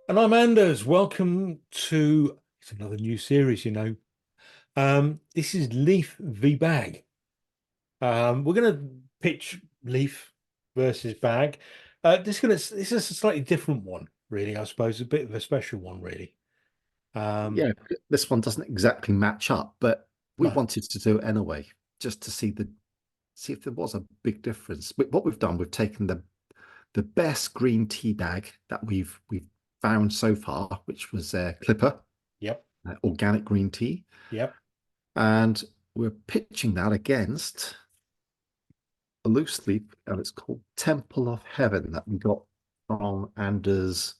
And I'm Anders. Welcome to it's another new series, This is Leaf v Bag. We're gonna pitch Leaf versus Bag. This is a slightly different one, really, I suppose, a bit of a special one, really. Um, Yeah, this one doesn't exactly match up, but we no, wanted to do it anyway, just to see if there was a big difference. What we've done, we've taken the best green tea bag that we've found so far, which was Clipper yep, organic green tea, yep. and we're pitching that against a loose leaf, and it's called Temple of Heaven that we got from Anders,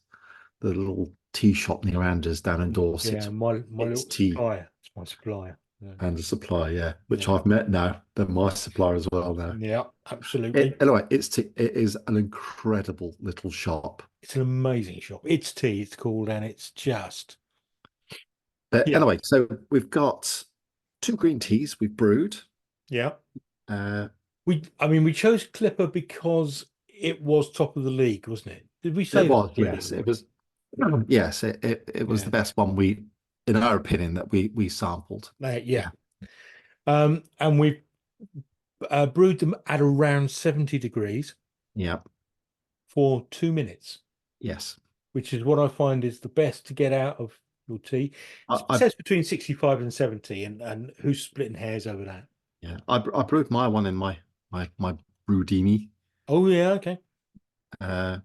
the little tea shop near Anders down in Yeah, Dorset. my It's little tea. supplier. It's my supplier. Yeah, And the supplier, yeah, which yeah, I've met now. They're my supplier as well now. yeah, absolutely. Anyway, it is an incredible little shop. It's an amazing shop. It's tea, it's called, and it's just But yeah, anyway, so we've got two green teas we've brewed. yeah. Uh, We chose Clipper because it was top of the league, wasn't it? Did we it say that was, already? yes, it was, yes, it was Yeah, the best one in our opinion, that we sampled. yeah. Yeah, And we brewed them at around 70 degrees yeah, for 2 minutes, yes. which is what I find is the best to get out of your tea. I, It I says between 65 and 70, and who's splitting hairs over that? yeah, I brewed my one in my Brewdini. Oh yeah, okay. Uh,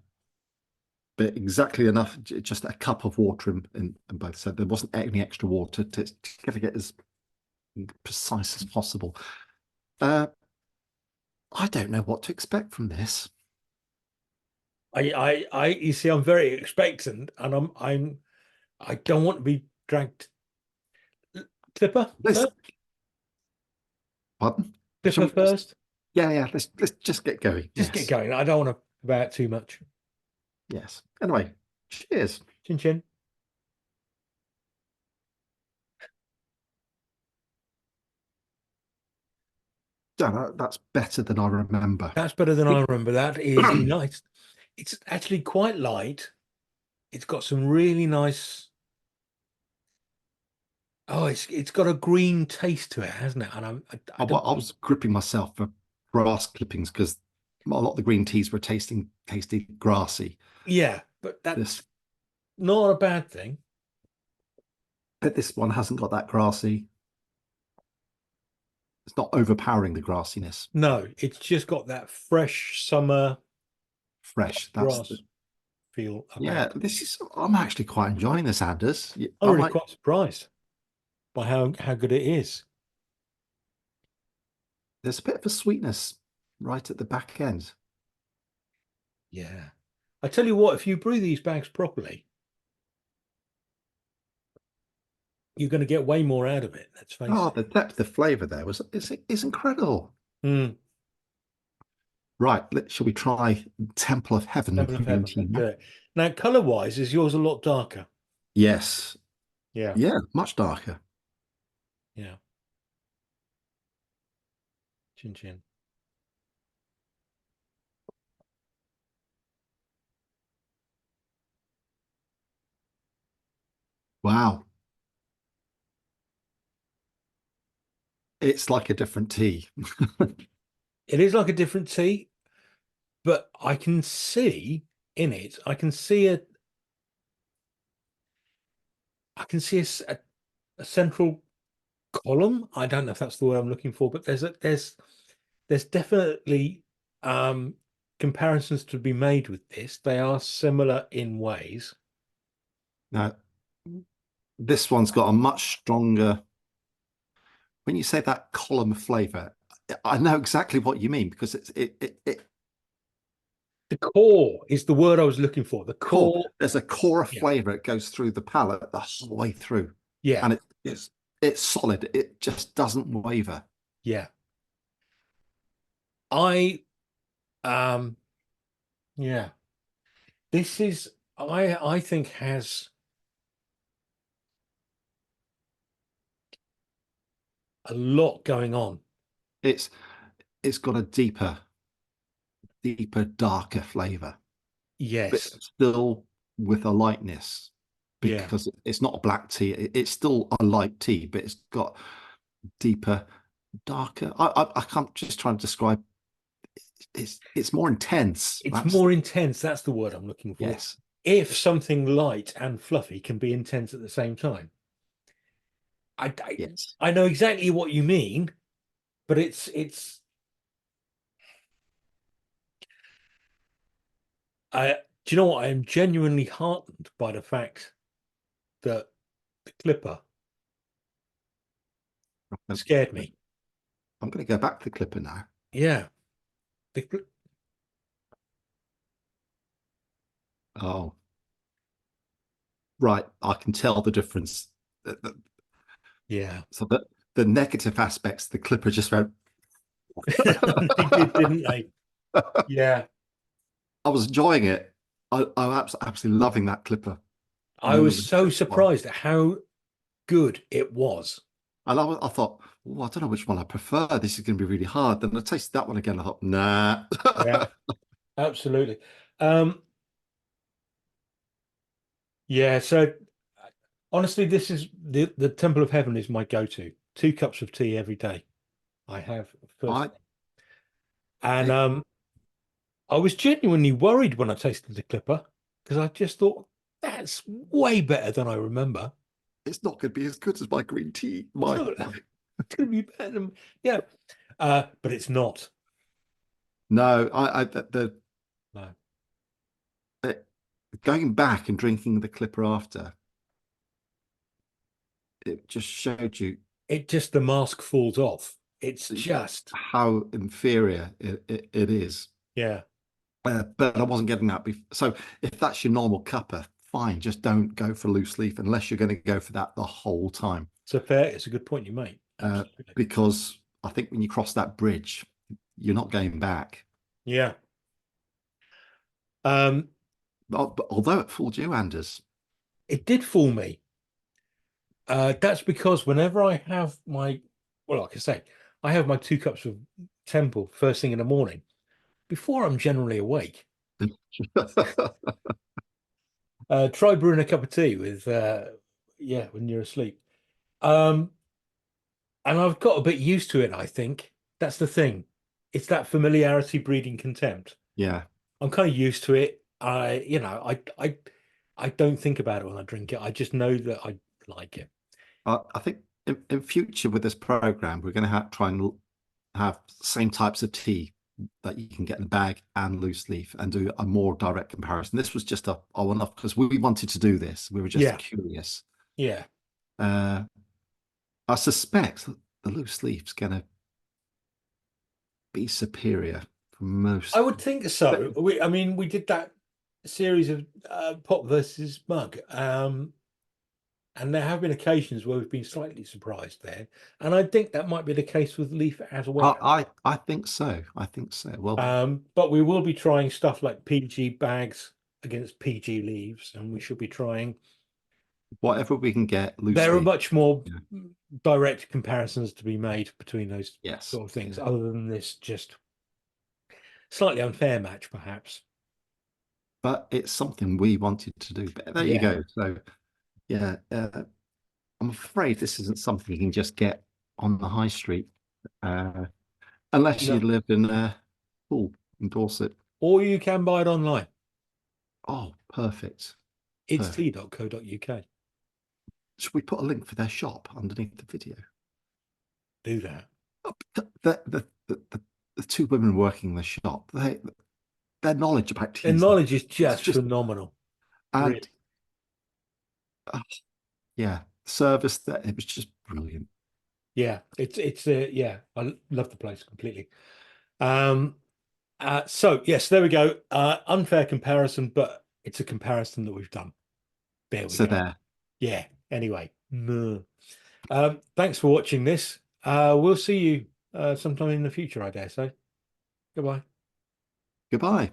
but exactly enough, just a cup of water in both. So there wasn't any extra water to get as precise as possible. Uh, I don't know what to expect from this. You see, I'm very expectant, and I don't want to be dragged. Clipper Let's, first. pardon? Shall Clipper we just, first. yeah, yeah, let's just get going. Just get Yes, going. I don't want to about too much. yes. Anyway, cheers. Chin chin. Dan, that's better than I remember. That's better than I remember. That is nice. It's actually quite light. It's got some really nice. Oh, it's got a green taste to it, hasn't it? And I don't. I was gripping myself for grass clippings because a lot of the green teas were tasty grassy. Yeah, but that's This not a bad thing. but this one hasn't got that grassy. It's not overpowering the grassiness. No, it's just got that fresh summer Fresh. That's the grass feel Yeah. about it. This is. I'm actually quite enjoying this, Anders. I'm I really might. quite surprised by how good it is. There's a bit of a sweetness right at the back end. Yeah. I tell you what, if you brew these bags properly, you're going to get way more out of it. Let's face Oh, it. the depth of flavour there is incredible. Mm, Right, shall we try Temple of Heaven Temple of green Heaven. tea Let's do now? it. Now, color wise, is yours a lot darker? Yes. Yeah. Yeah, much darker. Yeah. Chin chin. Wow. It's like a different tea. It is like a different tea, but I can see in it, I can see a central column. I don't know if that's the word I'm looking for, but there's definitely um comparisons to be made with this. They are similar in ways. Now, this one's got a much stronger, when you say that column of flavour, I know exactly what you mean because it The core is the word I was looking for. The core. core, There's a core of yeah, flavour. It goes through the palate the whole way through, yeah, and it's solid. It just doesn't waver. yeah. I um yeah. This is I think has a lot going on. It's it's got a deeper, darker flavour, but Yes. still. with a lightness Yeah, because it's not a black tea. It's still a light tea, but it's got deeper, darker. I can't just try and describe. It's more intense. it's That's more intense. That's the word I'm looking for. yes, If something light and fluffy can be intense at the same time, I, I, yes. I know exactly what you mean, but it's. Do you know what? I am genuinely heartened by the fact that the Clipper I'm scared me. going to go back to the Clipper now. Yeah, Oh, right. I can tell the difference. yeah. So the negative aspects, the Clipper just went. They did, didn't they? Yeah. I was enjoying it. I'm absolutely loving that Clipper I more was than so this one. surprised at how good it was. And I thought, oh, I don't know which one I prefer. This is going to be really hard. Then I tasted that one again. I thought, nah. Yeah, absolutely. Um, yeah, so honestly, this is the Temple of Heaven is my go-to. 2 cups of tea every day. I have first I thing. And it, I was genuinely worried when I tasted the Clipper because I just thought that's way better than I remember. it's not going to be as good as my green tea. It's not, it's gonna be better than yeah. But it's not. No, No. the going back and drinking the Clipper after, it just showed you It just the mask falls off. It's just how inferior it is. yeah. But I wasn't getting that before. So if that's your normal cuppa, fine. Just don't go for loose leaf unless you're going to go for that the whole time. So fair, it's a good point you make. Uh, Absolutely. because I think when you cross that bridge, you're not going back. Yeah. Um, But although it fooled you, Anders, it did fool me. That's because whenever I have my, well, like I say, I have my 2 cups of Temple first thing in the morning before I'm generally awake. Try brewing a cup of tea with, yeah, when you're asleep. Um, and I've got a bit used to it, I think. That's the thing. It's that familiarity breeding contempt. yeah, I'm kind of used to it. I don't think about it when I drink it. I just know that I like it. I think in future with this program, we're going to try and have same types of tea that you can get in the bag and loose leaf and do a more direct comparison. This was just a one-off because we wanted to do this. We were just Yeah, curious. yeah. Uh, I suspect the loose leaf's going to be superior for I most. would think so. I mean, we did that series of pop versus mug, and there have been occasions where we've been slightly surprised there, and I think that might be the case with Leaf as well. I think so. I think so. Well, But we will be trying stuff like PG bags against PG leaves, and we should be trying. whatever we can get loose There are leaf. much more Yeah. direct comparisons to be made between those Yes. sort of things, Yeah. other than this just slightly unfair match, perhaps. But it's something we wanted to do. But there you Yeah. go. So yeah, I'm afraid this isn't something you can just get on the high street, uh, unless you No. live in Poole in Dorset. Or you can buy it online. Oh, perfect. It's Perfect. tea.co.uk. Should we put a link for their shop underneath the video? Do that. Oh, the two women working in the shop, their knowledge about Their teas knowledge is is just just phenomenal. and Really. uh, yeah, service that it was just brilliant. Yeah. Yeah, I love the place completely. Um so yes, there we go. Unfair comparison, but it's a comparison that we've done. There we So go. there. Yeah. Anyway. Thanks for watching this. We'll see you sometime in the future, I dare say. Goodbye. Goodbye.